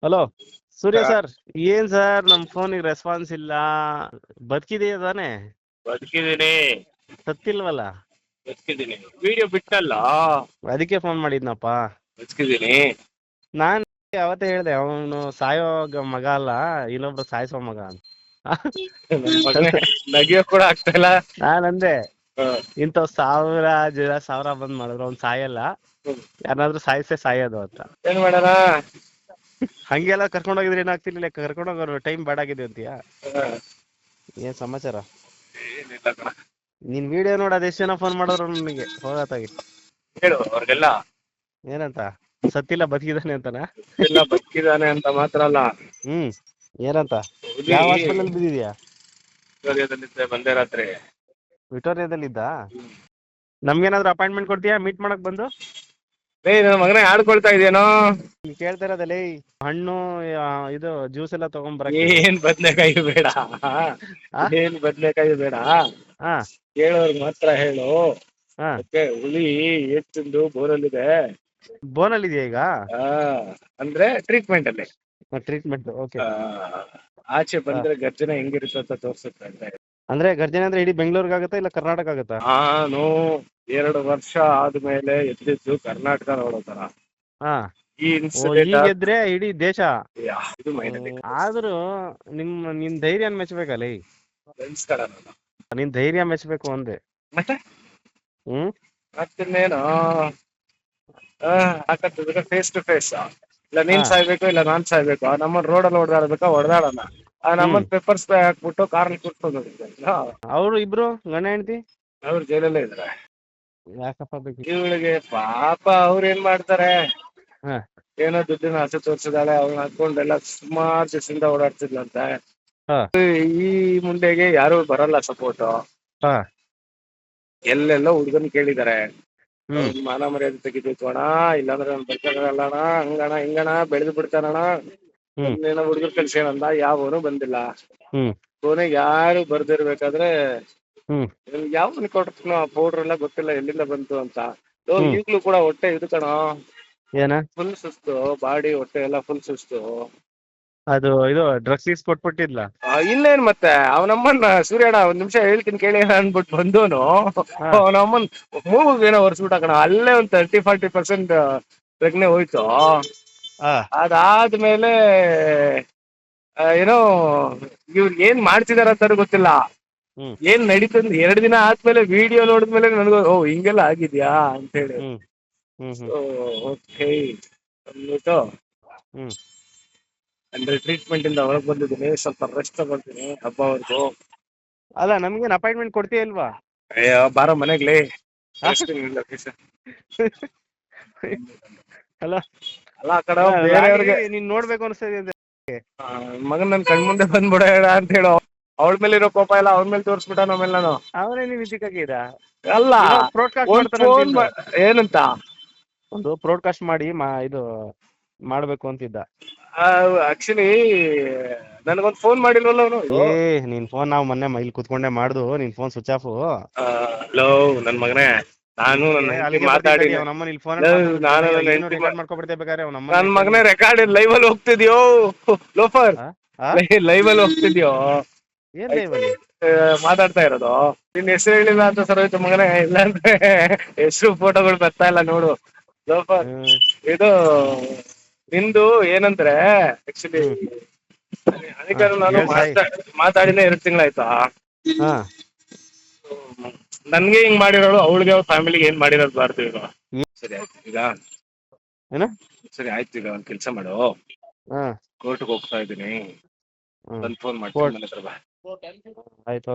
Hello ಸೂರ್ಯ sir. ಏನ್ sir ನಮ್ ಫೋನಿಗೆ ರೆಸ್ಪಾನ್ಸ್ ಇಲ್ಲ. ಬದುಕಿದೆಯಾ ತಾನೆ? ಬದುಕಿದ್ದೀನಿ. ಸತ್ತಿಲ್ವಲ್ಲ? ಬದುಕಿದ್ದೀನಿ, ವಿಡಿಯೋ ಬಿಟ್ಟಲ್ಲ. ಅದಕ್ಕೆ ಫೋನ್ ಮಾಡಿದ್ನಪ್ಪ. ಬದುಕಿದ್ದೀನಿ. ನಾನ್ ಅವತ್ತೇ ಹೇಳ್ದೆ ಅವನು ಸಾಯೋ ಮಗ ಅಲ್ಲ, ಇನ್ನೊಬ್ರು ಸಾಯಿಸೋ ಮಗ ಅಂತ. ನಗಿಯೋ ಕೂಡ ಆಗ್ತಾ ಇಲ್ಲ. ನಾನಂದೆ ಇಂಥವ್ ಸಾವಿರ ಬಂದ್ ಮಾಡಿದ್ರು ಅವ್ನ್ ಸಾಯಲ್ಲ, ಯಾರಾದ್ರೂ ಸಾಯೋದು ಅಂತ. ಏನ್ ಮಾಡೋಣ? ಹಂಗೆಲ್ಲ ಕರ್ಕೊಂಡೋಗಿದ್ರೆ ಏನಾಗ್ತಿರ್ಲಿಲ್ಲ, ಕರ್ಕೊಂಡೋಗೋರು ಟೈಮ್ ಬಾಡಾಗಿದೆ ಅಂತೀಯಾ? ಏನ್ ಸಮಾಚಾರ? ಏನಿಲ್ಲ ಕಣ. ನೀನ್ ವಿಡಿಯೋ ನೋಡ ಅದೆಷ್ಟು ಜನ ಫೋನ್ ಮಾಡಿದ್ರು ನನಗೆ ಹೋಗತ್ತಾಗಿ. ಹೇಳು ಅವ್ರಿಗೆಲ್ಲ. ಏನಂತ? ಸತ್ತಿಲ್ಲ ಬದುಕಿದಾನೆ ಅಂತನ? ಎಲ್ಲ ಬದುಕಿದಾನೆ ಅಂತ ಮಾತ್ರ ಅಲ್ಲ. ಏನಂತ? ಹುಲಿ ಯಾವ ಹಾಸ್ಪಿಟಲ್ ಬಿದ್ದಿದ್ಯಾ? ವಿಕ್ಟೋರಿಯಾದಲ್ಲಿದ್ದೆ ಬಂದೆ ರಾತ್ರಿ. ವಿಕ್ಟೋರಿಯಾದಲ್ಲಿದ್ದ? ನಮ್ಗೇನಾದ್ರು ಅಪಾಯಿಂಟ್ಮೆಂಟ್ ಕೊಡ್ತೀಯಾ ಮೀಟ್ ಮಾಡಕ್ ಬಂದು? ನನ್ನ ಮಗನೇ ಆಡ್ಕೊಳ್ತಾ ಇದೆಯೇನೋ? ನೀನ್ ಕೇಳ್ತಾ ಇರೋದಲ್ಲಿ ಹಣ್ಣು ಇದು ಜ್ಯೂಸ್ ಎಲ್ಲ ತಗೊಂಡ್ಬರಕ್ಕೆ. ಏನ್ ಬದ್ನೆಕಾಯಿ ಬೇಡ, ಏನ್ ಬದ್ನೆಕಾಯಿ ಬೇಡ. ಕೇಳೋರ್ಗ್ ಮಾತ್ರ ಹೇಳು. ಹುಲಿ ಏಟ್ ತಿಂದು ಬೋರಲ್ಲಿದೆ. ಬೋನಲ್ಲಿ ಇದೆಯಾ ಈಗ? ಅಂದ್ರೆ ಟ್ರೀಟ್ಮೆಂಟ್ ಅಲ್ಲಿ. Treatment okay. ಆಚೆ ಬಂದ್ರೆ ಗರ್ಜನೆ ಹೆಂಗಿರುತ್ತೆ ಅಂತ ತೋರ್ಸುತ್ತೆ ಅಂತ. ಅಂದ್ರೆ ಗರ್ಜನೆ ಅಂದ್ರೆ ಇಡೀ ಬೆಂಗಳೂರಿಗೆ ಆಗುತ್ತಾ ಇಲ್ಲ ಕರ್ನಾಟಕ ಆಗುತ್ತಾ? ನಾನು 2 ವರ್ಷ ಆದ್ಮೇಲೆ ಎದ್ದಿದ್ದು ಕರ್ನಾಟಕ ನೋಡೋ ತರ. ಈ ಇನ್ಸಿಡೆಂಟ್ ಹೀಗಿದ್ರೆ ಇಡೀ ದೇಶ. ಇದು ಆದ್ರೂ ನಿನ್ ಧೈರ್ಯ ಮೆಚ್ಚಬೇಕಲ್ಲ. ನಿನ್ ಧೈರ್ಯ ಮೆಚ್ಚಬೇಕು ಅಂದೆ. ಮತ್ತೆ ಮತ್ತಿನ್ನೇನು ಫೇಸ್ ಟು ಫೇಸ್. ಇಲ್ಲ ನೀನ್ ಸಾಯ್ಬೇಕು ಇಲ್ಲ ನಾನ್ ಸಾಯ್ಬೇಕು. ನಮ್ಮನ್ ರೋಡಲ್ಲಿ ಹೊಡೆದಾಡ್ಬೇಕಾ ಹೊಡೆದಾಡೋಣ. ನಮ್ಮನ್ ಪೆಪ್ಪರ್ ಸ್ಪ್ರೇ ಹಾಕ್ಬಿಟ್ಟು ಕಾರಲ್ಲಿ ಕೂತ್ಕೊಂಡು. ಅವ್ರು ಇಬ್ರು ಗಂಡ ಹೆಂಡತಿ ಅವ್ರು ಜೈಲಲ್ಲೇ ಇದಾರೆ. ಯಾಕಪ್ಪ ಬೇಕು ಇವಳಿಗೆ? ಪಾಪ ಅವ್ರ ಏನ್ ಮಾಡ್ತಾರೆ, ಏನೋ ದುಡ್ಡಿನ ಆಸೆ ತೋರ್ಸಿದಾಳೆ. ಅವ್ನ ಹಾಕೊಂಡೆಲ್ಲ ಸುಮಾರು ದಿವಸದಿಂದ ಓಡಾಡ್ತಿದ್ಲಂತೆ. ಈ ಮುಂದೆಗೆ ಯಾರು ಬರಲ್ಲ ಸಪೋರ್ಟ್. ಎಲ್ಲೆಲ್ಲ ಹುಡುಗನ್ ಕೇಳಿದಾರೆ, ಮಾನ ಮರ್ಯಾದೆ ತೆಗಿಬೇಕು ಅಣ್ಣ, ಇಲ್ಲಾಂದ್ರೆ ನಾನು ಬರ್ತಾರಲ್ಲ ಅಣ್ಣ, ಹಂಗಣ ಹಿಂಗಣ ಬೆಳೆದು ಬಿಡ್ತಾನಣ್ಣ. ಏನೋ ಹುಡುಗರು ಕಳ್ಸೇನಂದ, ಯಾವನು ಬಂದಿಲ್ಲ. ಕೊನೆಗೆ ಯಾರು ಬರ್ದಿರ್ಬೇಕಾದ್ರೆ ಯಾವನ್ ಕೊಡ್ತೀನೋ ಆ ಪೌಡರ್ ಎಲ್ಲ ಗೊತ್ತಿಲ್ಲ ಎಲ್ಲಿಂದ ಬಂತು ಅಂತ. ಈಗ್ಲೂ ಕೂಡ ಹೊಟ್ಟೆ ಇದು ಕಣ, ಫುಲ್ ಸುಸ್ತು, ಬಾಡಿ ಹೊಟ್ಟೆ ಎಲ್ಲ ಫುಲ್ ಸುಸ್ತು. ಅದು ಇದು ಡ್ರಗ್ಸ್ ಕೊಟ್ಬಿಟ್ಟಿದ್ಲ. ಇನ್ನೇನ್ ಮತ್ತೆ, ಅವನಮ್ಮನ್ ಸೂರ್ಯಣ್ಣ ಒಂದ್ ನಿಮಿಷ ಹೇಳ್ತೀನಿ ಕೇಳಿ ಅನ್ಬಿಟ್ಟು ಬಂದೋನು ಅವನಮ್ಮನ್ ಮೂಗ್ ಏನೋ ಒರ್ಸ್ಬಿಟ್ಟ ಕಣ. ಅಲ್ಲೇ ಒಂದ್ 30-40% ಪ್ರಜ್ಞೆ ಹೋಯ್ತು. ಅದಾದ್ಮೇಲೆ ಏನೋ ಇವ್ರು ಏನ್ ಮಾಡ್ತಿದಾರ ಅಂತ ಗೊತ್ತಿಲ್ಲ. ಏನ್ ನಡೀತದ 2 ದಿನ ಆದ್ಮೇಲೆ ವಿಡಿಯೋ ನೋಡಿದ್ಮೇಲೆ ನನಗೂ ಹಿಂಗೆಲ್ಲ ಆಗಿದ್ಯಾ ಅಂತ ಹೇಳಿ ಓಕೆ ಅಂದ್ಬಿಟ್ಟು ಅಂದ್ರೆ ಟ್ರೀಟ್ಮೆಂಟ್ ಇಂದ ಹೊರಗೆ ಬಂದಿದ್ದೀನಿ. ಸ್ವಲ್ಪ ರೆಸ್ಟ್ ತಗೊಳ್ತೀನಿ ಹಬ್ಬವರೆಗೂ. ಅಲ್ಲ ನಮ್ಗೇನ್ ಅಪಾಯಿಂಟ್ಮೆಂಟ್ ಕೊಡ್ತೀಯ ಇಲ್ವಾ? ಬಾರೋ ಮನೆಗ್ಲಿ. ಅಲ್ಲ ಆ ಕಡೆ ಬೇರೆಯವ್ರಿಗೆ ನೀನ್ ನೋಡ್ಬೇಕು ಅನ್ಸ್ತದೆ. ಮಗನ್ ನನ್ ಕಣ್ಮುಂದೆ ಬಂದ್ಬಿಡ ಅಂತ ಹೇಳು. ಅವಳ ಮೇಲೆ ಇರೋ ಕೋಪ ಎಲ್ಲ ಅವಳ ಮೇಲೆ ತೋರಿಸ್ಬಿಟ್ಟ. ನಮ್ಮೆಲ್ಲ ಅವನೇ ನೀವು ಇದಕ್ಕಾಗಿರ ಅಲ್ಲ ಫೋನ್ ಏನಂತ ಒಂದು ಬ್ರಾಡ್ಕಾಸ್ಟ್ ಮಾಡಿ ಇದು ಮಾಡ್ಬೇಕು ಅಂತಿದ್ದ. ಆಕ್ಚುಲಿ ನನ್ಗೊಂದ್ ಫೋನ್ ಮಾಡಿಲ್ವಲ್ಲ ಅವನು. ನಿನ್ ಫೋನ್ ನಾವು ಮೊನ್ನೆ ಮೈಲ್ ಕುತ್ಕೊಂಡೆ ಮಾಡ್ದು, ನಿನ್ ಫೋನ್ ಸ್ವಿಚ್ ಆಫ್. ಹಲೋ ನನ್ ಮಗನೇ, ನಾನು ಮಾತಾಡಿ ನನ್ ಮಗನೇ ರೆಕಾರ್ಡ್ ಲೈವ್ ಅಲ್ಲಿ ಹೋಗ್ತಿದ್ಯೋ ಲೋಫರ್, ಲೈವ್ ಅಲ್ಲಿ ಹೋಗ್ತಿದ್ಯೋ ಮಾತಾಡ್ತಾ ಇರೋದು. ನಿನ್ ಹೆಸರು ಹೇಳಿಲ್ಲ ಅಂತ ಸರ್ ಹೋಯ್ತು ಮಗನೇ, ಇಲ್ಲಾಂದ್ರೆ ಹೆಸರು ಫೋಟೋಗಳು ಬರ್ತಾ ಇಲ್ಲ ನೋಡು ಲೋಫರ್. ಇದು ನಿಂದು ಏನಂದ್ರೆ ಆಕ್ಚುಲಿ ನಾನು ಮಾತಾಡಿನೇ 2 ತಿಂಗಳಾಯ್ತಾ. ನನ್ಗೆ ಹಿಂಗ್ ಮಾಡಿರೋಳು, ಅವಳಿಗೆ ಅವ್ರ ಫ್ಯಾಮಿಲಿಗೆ ಏನ್ ಮಾಡಿರೋದು ಬಾರ್ದು ಈಗ. ಸರಿ ಆಯ್ತು ಈಗ, ಸರಿ ಆಯ್ತು ಈಗ ಒಂದ್ ಕೆಲ್ಸ ಮಾಡು, ಕೋರ್ಟ್ಗೆ ಹೋಗ್ತಾ ಇದ್ದೀನಿ, ಫೋನ್ ಮಾಡ್ತೀನಿ ಮನೆ ಹತ್ರ ಬಾ. ಆಯ್ತು.